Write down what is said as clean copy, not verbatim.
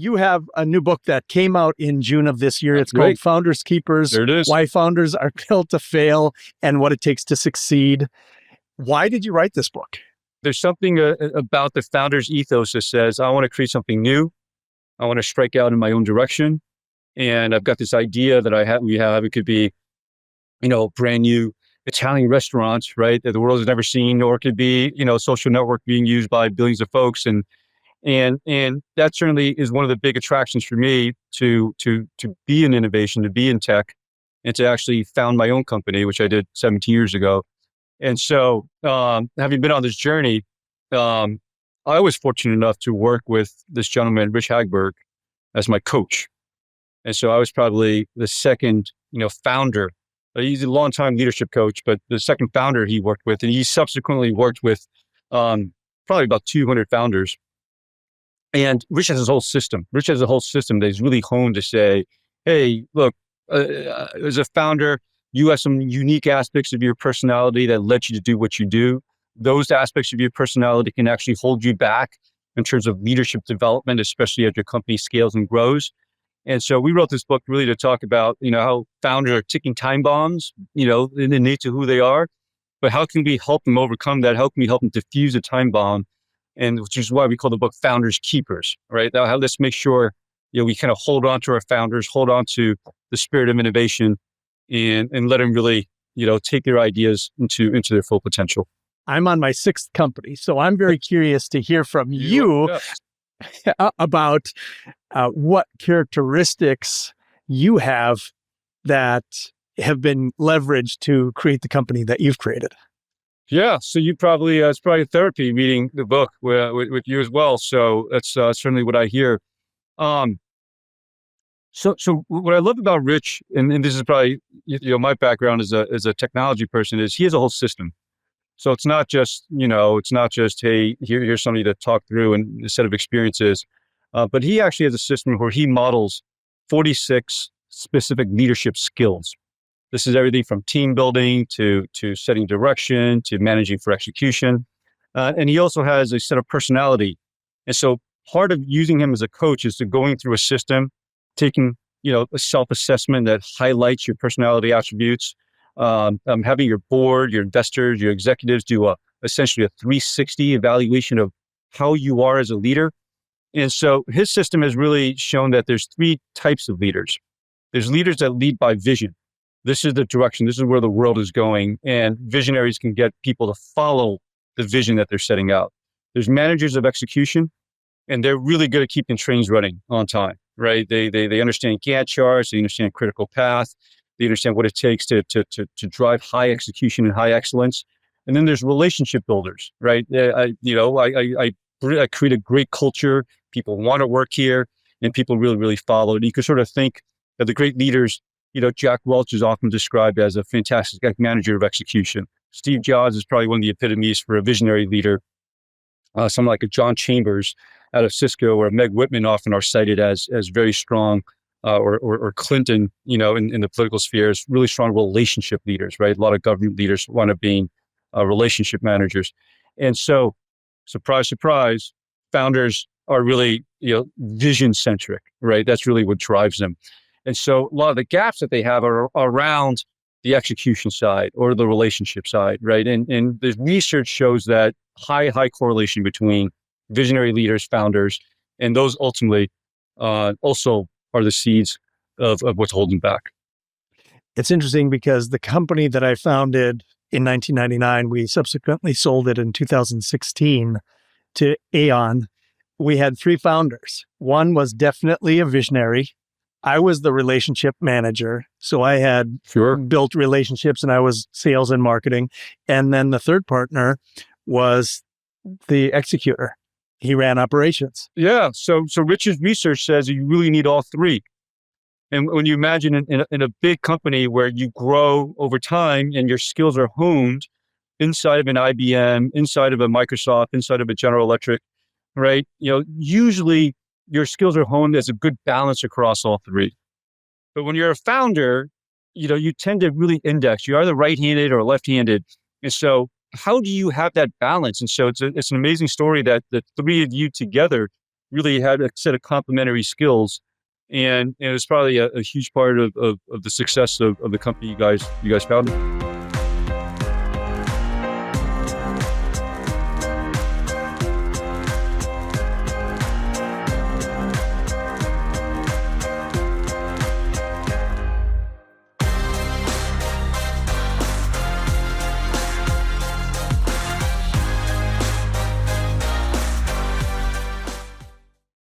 you have a new book that came out in June of this year. That's it's called great. Founders Keepers, There it is. Why Founders Are Built to Fail and What It Takes to Succeed. Why did you write this book? There's something about the founder's ethos that says, I want to create something new. I want to strike out in my own direction. And I've got this idea that we have, it could be, brand new Italian restaurants, right, that the world has never seen, or it could be, social network being used by billions of folks. And that certainly is one of the big attractions for me to be in innovation, to be in tech, and to actually found my own company, which I did 17 years ago. And so, having been on this journey, I was fortunate enough to work with this gentleman, Rich Hagberg, as my coach. And so I was probably the second, founder. He's a longtime leadership coach, but the second founder he worked with, and he subsequently worked with probably about 200 founders. And Rich has his whole system. Rich has a whole system that he's really honed to say, hey, look, as a founder, you have some unique aspects of your personality that led you to do what you do. Those aspects of your personality can actually hold you back in terms of leadership development, especially as your company scales and grows. And so we wrote this book really to talk about, how founders are ticking time bombs, in the nature of who they are, but how can we help them overcome that? How can we help them diffuse a time bomb? And which is why we call the book Founders Keepers, right? Now, let's make sure, we kind of hold on to our founders, hold on to the spirit of innovation, and let them really, take their ideas into their full potential. I'm on my 6th company, so I'm very curious to hear from you about what characteristics you have that have been leveraged to create the company that you've created. Yeah, so you probably, it's probably therapy reading the book with you as well. So that's certainly what I hear. So what I love about Rich, and this is probably, my background as a technology person, is he has a whole system. So it's not just, hey, here's somebody to talk through and a set of experiences, but he actually has a system where he models 46 specific leadership skills. This is everything from team building to setting direction to managing for execution. And he also has a set of personality. And so part of using him as a coach is to going through a system, taking, a self-assessment that highlights your personality attributes, having your board, your investors, your executives do essentially a 360 evaluation of how you are as a leader. And so his system has really shown that there's 3 types of leaders. There's leaders that lead by vision. This is the direction. This is where the world is going. And visionaries can get people to follow the vision that they're setting out. There's managers of execution, and they're really good at keeping trains running on time, right? They understand Gantt charts. They understand critical path. They understand what it takes to drive high execution and high excellence. And then there's relationship builders, right? I create a great culture. People want to work here, and people really, really follow. And you can sort of think that the great leaders, Jack Welch is often described as a fantastic manager of execution. Steve Jobs is probably one of the epitomes for a visionary leader. Someone like a John Chambers out of Cisco or Meg Whitman often are cited as very strong, or Clinton, in the political spheres, really strong relationship leaders, right? A lot of government leaders want to be relationship managers. And so, surprise, surprise, founders are really, vision centric, right? That's really what drives them. And so a lot of the gaps that they have are around the execution side or the relationship side, right? And the research shows that high correlation between visionary leaders, founders, and those ultimately also are the seeds of what's holding back. It's interesting because the company that I founded in 1999, we subsequently sold it in 2016 to Aon. We had 3 founders. One was definitely a visionary. I was the relationship manager. So I had built relationships and I was sales and marketing. And then the third partner was the executor. He ran operations. Yeah. So Rich's research says you really need all 3. And when you imagine in a big company where you grow over time and your skills are honed inside of an IBM, inside of a Microsoft, inside of a General Electric, right? Usually your skills are honed as a good balance across all 3. But when you're a founder, you tend to really index. You're either right-handed or left-handed. And so how do you have that balance? And so it's an amazing story that the 3 of you together really had a set of complementary skills. And it's probably a huge part of the success of the company you guys founded.